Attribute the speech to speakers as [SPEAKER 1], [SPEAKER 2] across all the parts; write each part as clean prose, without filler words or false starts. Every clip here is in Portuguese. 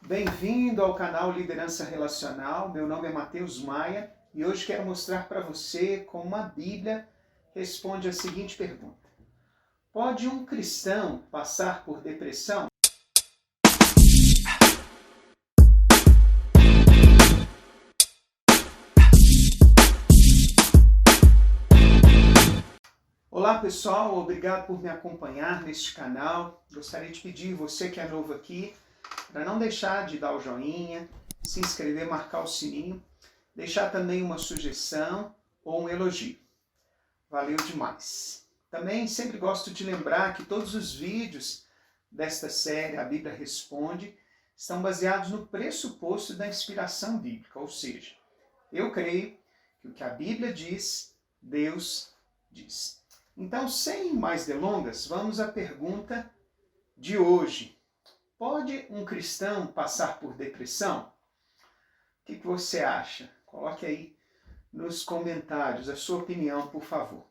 [SPEAKER 1] Bem-vindo ao canal Liderança Relacional. Meu nome é Matheus Maia e hoje quero mostrar para você como a Bíblia responde a seguinte pergunta: pode um cristão passar por depressão? Olá pessoal, obrigado por me acompanhar neste canal. Gostaria de pedir, você que é novo aqui, para não deixar de dar o joinha, se inscrever, marcar o sininho, deixar também uma sugestão ou um elogio. Valeu demais! Também sempre gosto de lembrar que todos os vídeos desta série, A Bíblia Responde, estão baseados no pressuposto da inspiração bíblica, ou seja, eu creio que o que a Bíblia diz, Deus diz. Então, sem mais delongas, vamos à pergunta de hoje. Pode um cristão passar por depressão? O que você acha? Coloque aí nos comentários a sua opinião, por favor.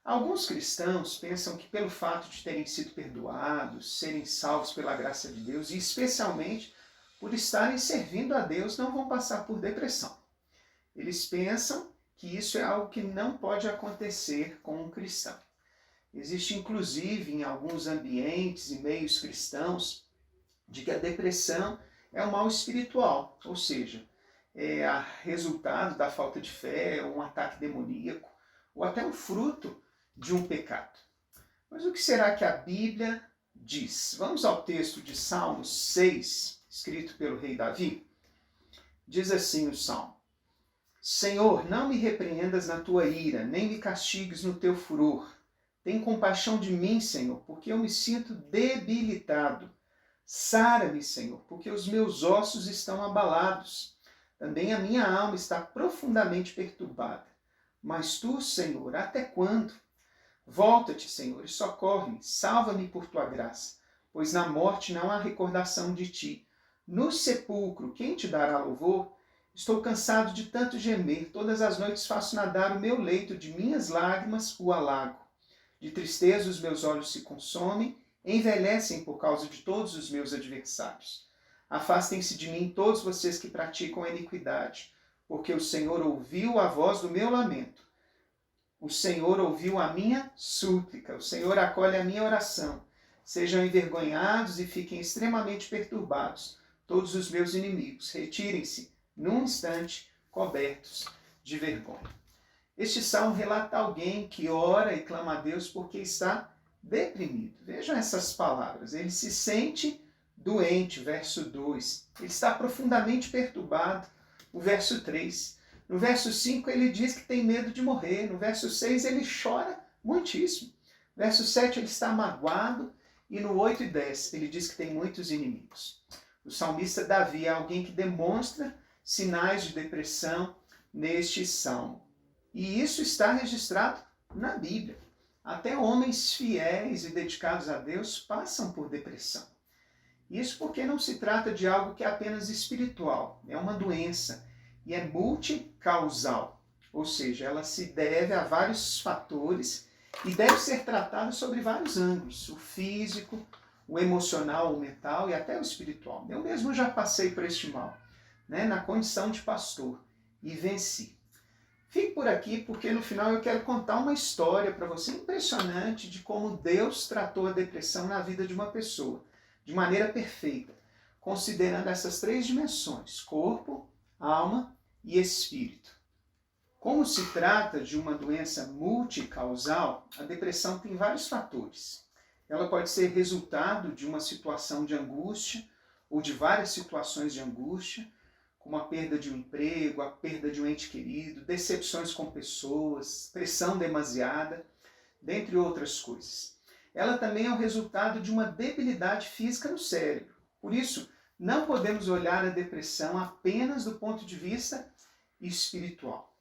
[SPEAKER 1] Alguns cristãos pensam que pelo fato de terem sido perdoados, serem salvos pela graça de Deus e especialmente por estarem servindo a Deus, não vão passar por depressão. Eles pensam que isso é algo que não pode acontecer com um cristão. Existe inclusive em alguns ambientes e meios cristãos de que a depressão é um mal espiritual, ou seja, é resultado da falta de fé, um ataque demoníaco, ou até um fruto de um pecado. Mas o que será que a Bíblia diz? Vamos ao texto de Salmos 6, escrito pelo rei Davi. Diz assim o Salmo: Senhor, não me repreendas na tua ira, nem me castigues no teu furor. Tem compaixão de mim, Senhor, porque eu me sinto debilitado. Sara-me, Senhor, porque os meus ossos estão abalados. Também a minha alma está profundamente perturbada. Mas tu, Senhor, até quando? Volta-te, Senhor, e socorre-me, salva-me por tua graça, pois na morte não há recordação de ti. No sepulcro, quem te dará louvor? Estou cansado de tanto gemer, todas as noites faço nadar o meu leito, de minhas lágrimas o alago. De tristeza os meus olhos se consomem, envelhecem por causa de todos os meus adversários. Afastem-se de mim todos vocês que praticam a iniquidade, porque o Senhor ouviu a voz do meu lamento. O Senhor ouviu a minha súplica, o Senhor acolhe a minha oração. Sejam envergonhados e fiquem extremamente perturbados todos os meus inimigos. Retirem-se, num instante, cobertos de vergonha. Este salmo relata alguém que ora e clama a Deus porque está deprimido. Vejam essas palavras. Ele se sente doente, verso 2. Ele está profundamente perturbado, o verso 3. No verso 5 ele diz que tem medo de morrer. No verso 6 ele chora muitíssimo. Verso 7 ele está magoado. E no 8 e 10 ele diz que tem muitos inimigos. O salmista Davi é alguém que demonstra sinais de depressão neste salmo. E isso está registrado na Bíblia. Até homens fiéis e dedicados a Deus passam por depressão. Isso porque não se trata de algo que é apenas espiritual, é uma doença e é multicausal, ou seja, ela se deve a vários fatores e deve ser tratada sobre vários ângulos, o físico, o emocional, o mental e até o espiritual. Eu mesmo já passei por este mal, na condição de pastor, e venci. Fique por aqui porque no final eu quero contar uma história para você impressionante de como Deus tratou a depressão na vida de uma pessoa, de maneira perfeita, considerando essas três dimensões, corpo, alma e espírito. Como se trata de uma doença multicausal, a depressão tem vários fatores. Ela pode ser resultado de uma situação de angústia ou de várias situações de angústia, como a perda de um emprego, a perda de um ente querido, decepções com pessoas, pressão demasiada, dentre outras coisas. Ela também é o resultado de uma debilidade física no cérebro. Por isso, não podemos olhar a depressão apenas do ponto de vista espiritual.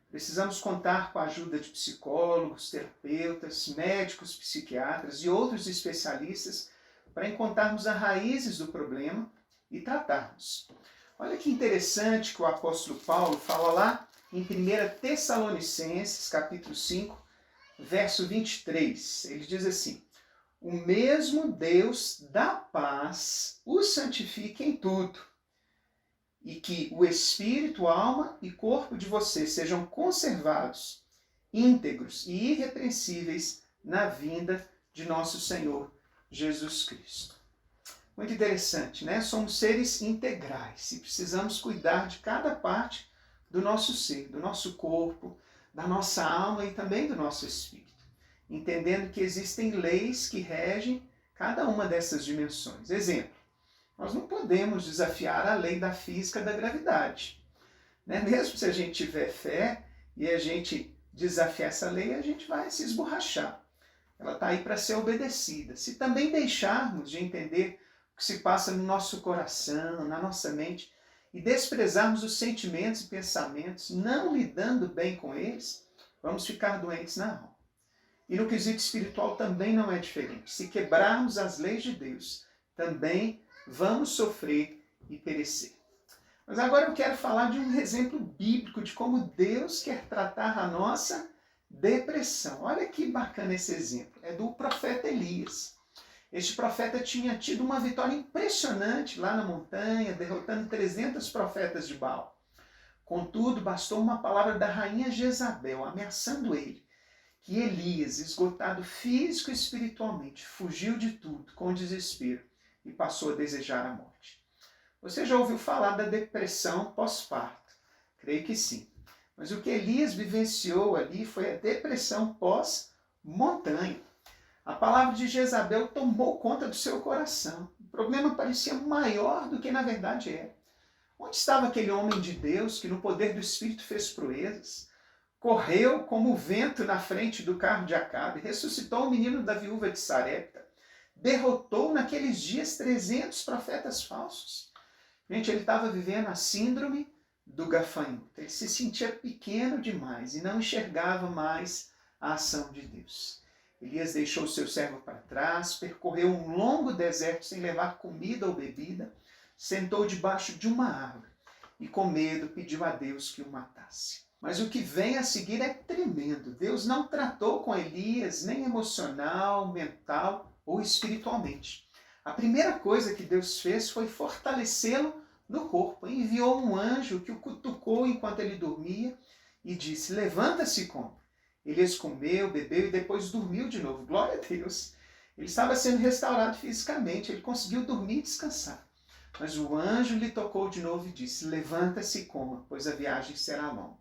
[SPEAKER 1] Precisamos contar com a ajuda de psicólogos, terapeutas, médicos, psiquiatras e outros especialistas para encontrarmos as raízes do problema e tratarmos. Olha que interessante que o apóstolo Paulo fala lá em 1 Tessalonicenses, capítulo 5, verso 23. Ele diz assim: o mesmo Deus da paz os santifique em tudo, e que o espírito, alma e corpo de vocês sejam conservados, íntegros e irrepreensíveis na vinda de nosso Senhor Jesus Cristo. Muito interessante, né? Somos seres integrais e precisamos cuidar de cada parte do nosso ser, do nosso corpo, da nossa alma e também do nosso espírito, entendendo que existem leis que regem cada uma dessas dimensões. Exemplo, nós não podemos desafiar a lei da física da gravidade, né? Mesmo se a gente tiver fé e a gente desafiar essa lei, a gente vai se esborrachar. Ela está aí para ser obedecida. Se também deixarmos de entender o que se passa no nosso coração, na nossa mente, e desprezarmos os sentimentos e pensamentos, não lidando bem com eles, vamos ficar doentes na alma. E no quesito espiritual também não é diferente. Se quebrarmos as leis de Deus, também vamos sofrer e perecer. Mas agora eu quero falar de um exemplo bíblico de como Deus quer tratar a nossa depressão. Olha que bacana esse exemplo. É do profeta Elias. Este profeta tinha tido uma vitória impressionante lá na montanha, derrotando 300 profetas de Baal. Contudo, bastou uma palavra da rainha Jezabel, ameaçando ele, que Elias, esgotado físico e espiritualmente, fugiu de tudo com desespero e passou a desejar a morte. Você já ouviu falar da depressão pós-parto? Creio que sim. Mas o que Elias vivenciou ali foi a depressão pós-montanha. A palavra de Jezabel tomou conta do seu coração. O problema parecia maior do que na verdade era. Onde estava aquele homem de Deus que no poder do Espírito fez proezas? Correu como o vento na frente do carro de Acabe, ressuscitou o menino da viúva de Sarepta, derrotou naqueles dias 300 profetas falsos. Gente, ele estava vivendo a síndrome do gafanhoto. Ele se sentia pequeno demais e não enxergava mais a ação de Deus. Elias deixou seu servo para trás, percorreu um longo deserto sem levar comida ou bebida, sentou debaixo de uma árvore e, com medo, pediu a Deus que o matasse. Mas o que vem a seguir é tremendo. Deus não tratou com Elias nem emocional, mental ou espiritualmente. A primeira coisa que Deus fez foi fortalecê-lo no corpo. Enviou um anjo que o cutucou enquanto ele dormia e disse: levanta-se e come. Elias comeu, bebeu e depois dormiu de novo. Glória a Deus! Ele estava sendo restaurado fisicamente, ele conseguiu dormir e descansar. Mas o anjo lhe tocou de novo e disse: levanta-se e coma, pois a viagem será longa.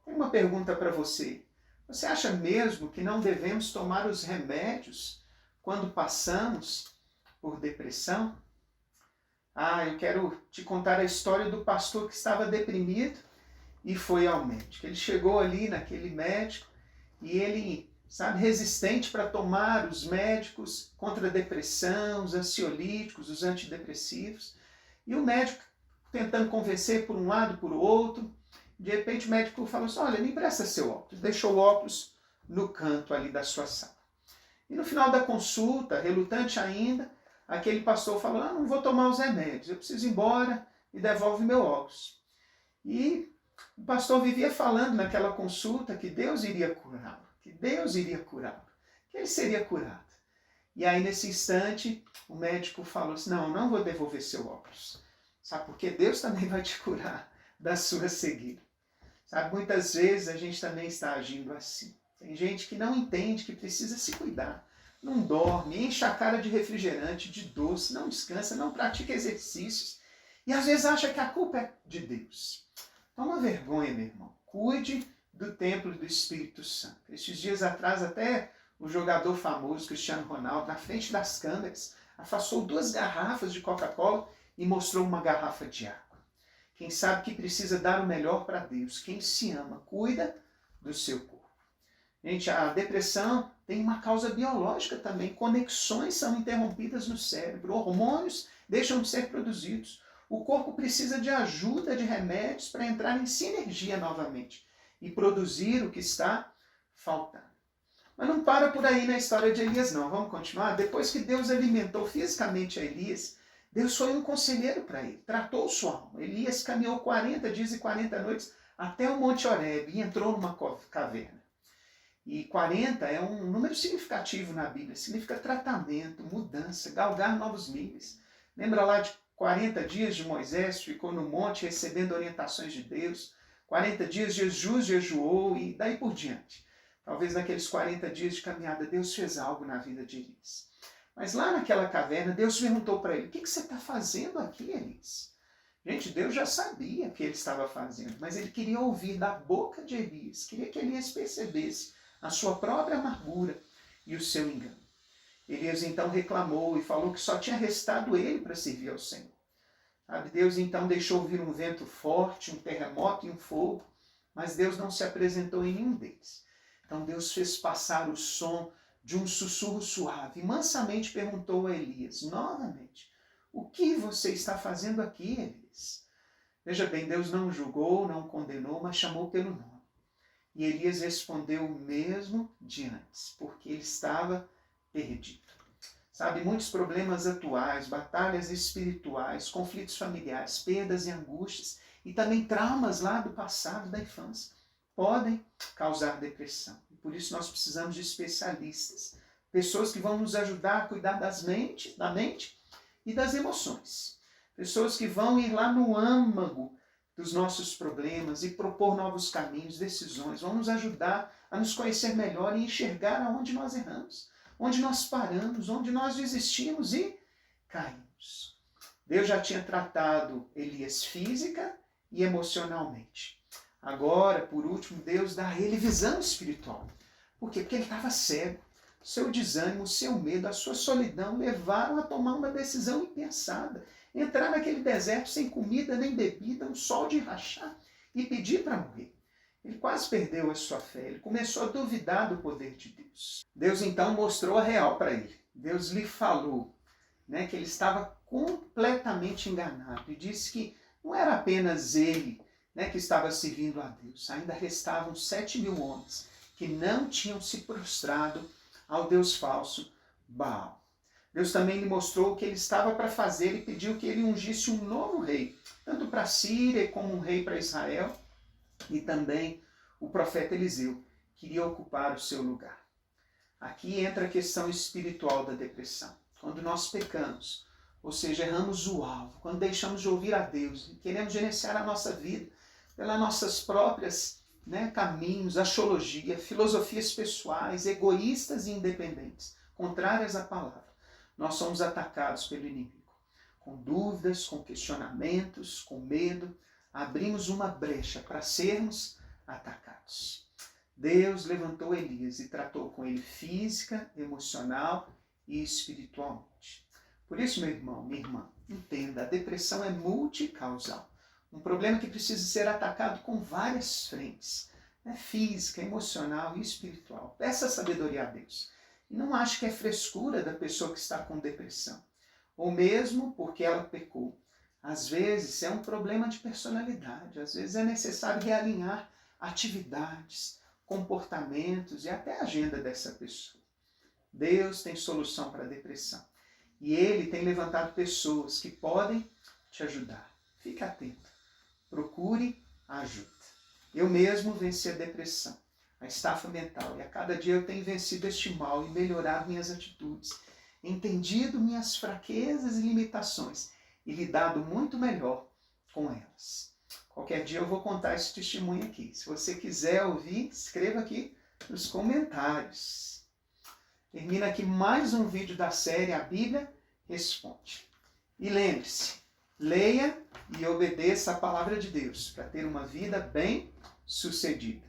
[SPEAKER 1] Tem uma pergunta para você. Você acha mesmo que não devemos tomar os remédios quando passamos por depressão? Eu quero te contar a história do pastor que estava deprimido e foi ao médico. Ele chegou ali naquele médico e ele, resistente para tomar os médicos contra a depressão, os ansiolíticos, os antidepressivos. E o médico tentando convencer por um lado, por outro. De repente o médico falou assim: olha, me empresta seu óculos. Deixou o óculos no canto ali da sua sala. E no final da consulta, relutante ainda, aquele pastor falou: não vou tomar os remédios, eu preciso ir embora e devolve meu óculos. E o pastor vivia falando naquela consulta que Deus iria curá-lo, que Deus iria curá-lo, que ele seria curado. E aí nesse instante o médico falou assim: não vou devolver seu óculos. Sabe por quê? Deus também vai te curar da sua cegueira. Sabe, muitas vezes a gente também está agindo assim. Tem gente que não entende que precisa se cuidar. Não dorme, enche a cara de refrigerante, de doce, não descansa, não pratica exercícios. E às vezes acha que a culpa é de Deus. Toma vergonha, meu irmão. Cuide do templo do Espírito Santo. Estes dias atrás, até o jogador famoso Cristiano Ronaldo, na frente das câmeras, afastou 2 garrafas de Coca-Cola e mostrou uma garrafa de água. Quem sabe que precisa dar o melhor para Deus. Quem se ama, cuida do seu corpo. Gente, a depressão tem uma causa biológica também. Conexões são interrompidas no cérebro. Hormônios deixam de ser produzidos. O corpo precisa de ajuda, de remédios para entrar em sinergia novamente e produzir o que está faltando. Mas não para por aí na história de Elias, não. Vamos continuar? Depois que Deus alimentou fisicamente a Elias, Deus foi um conselheiro para ele, tratou sua alma. Elias caminhou 40 dias e 40 noites até o Monte Horebe e entrou numa caverna. E 40 é um número significativo na Bíblia, significa tratamento, mudança, galgar novos níveis. Lembra lá de 40 dias de Moisés, ficou no monte recebendo orientações de Deus. 40 dias Jesus jejuou e daí por diante. Talvez naqueles 40 dias de caminhada Deus fez algo na vida de Elias. Mas lá naquela caverna, Deus perguntou para ele, o que você está fazendo aqui, Elias? Gente, Deus já sabia o que ele estava fazendo, mas ele queria ouvir da boca de Elias, queria que Elias percebesse a sua própria amargura e o seu engano. Elias então reclamou e falou que só tinha restado ele para servir ao Senhor. Sabe, Deus então deixou vir um vento forte, um terremoto e um fogo, mas Deus não se apresentou em nenhum deles. Então Deus fez passar o som de um sussurro suave e mansamente perguntou a Elias, novamente, o que você está fazendo aqui, Elias? Veja bem, Deus não julgou, não condenou, mas chamou pelo nome. E Elias respondeu o mesmo de antes, porque ele estava perdido. Sabe, muitos problemas atuais, batalhas espirituais, conflitos familiares, perdas e angústias, e também traumas lá do passado, da infância, podem causar depressão. E por isso nós precisamos de especialistas, pessoas que vão nos ajudar a cuidar da mente e das emoções. Pessoas que vão ir lá no âmago dos nossos problemas e propor novos caminhos, decisões, vão nos ajudar a nos conhecer melhor e enxergar aonde nós erramos, onde nós paramos, onde nós desistimos e caímos. Deus já tinha tratado Elias física e emocionalmente. Agora, por último, Deus dá a ele visão espiritual. Por quê? Porque ele estava cego. Seu desânimo, seu medo, a sua solidão levaram a tomar uma decisão impensada. Entrar naquele deserto sem comida nem bebida, um sol de rachar e pedir para morrer. Ele quase perdeu a sua fé, ele começou a duvidar do poder de Deus. Deus então mostrou a real para ele. Deus lhe falou, que ele estava completamente enganado e disse que não era apenas ele que estava servindo a Deus. Ainda restavam 7.000 homens que não tinham se prostrado ao Deus falso Baal. Deus também lhe mostrou o que ele estava para fazer e pediu que ele ungisse um novo rei, tanto para a Síria como um rei para Israel, e também o profeta Eliseu queria ocupar o seu lugar. Aqui entra a questão espiritual da depressão. Quando nós pecamos, ou seja, erramos o alvo, quando deixamos de ouvir a Deus e queremos gerenciar a nossa vida pelas nossas próprias caminhos, axiologia, filosofias pessoais, egoístas e independentes, contrárias à palavra, nós somos atacados pelo inimigo. Com dúvidas, com questionamentos, com medo, abrimos uma brecha para sermos atacados. Deus levantou Elias e tratou com ele física, emocional e espiritualmente. Por isso, meu irmão, minha irmã, entenda, a depressão é multicausal. Um problema que precisa ser atacado com várias frentes. Física, emocional e espiritual. Peça sabedoria a Deus. E não ache que é frescura da pessoa que está com depressão. Ou mesmo porque ela pecou. Às vezes é um problema de personalidade. Às vezes é necessário realinhar atividades, comportamentos e até a agenda dessa pessoa. Deus tem solução para a depressão. E Ele tem levantado pessoas que podem te ajudar. Fique atento. Procure ajuda. Eu mesmo venci a depressão, a estafa mental, e a cada dia eu tenho vencido este mal e melhorado minhas atitudes, entendido minhas fraquezas e limitações e lidado muito melhor com elas. Qualquer dia eu vou contar esse testemunho aqui. Se você quiser ouvir, escreva aqui nos comentários. Termina aqui mais um vídeo da série A Bíblia Responde. E lembre-se, leia e obedeça a palavra de Deus para ter uma vida bem-sucedida.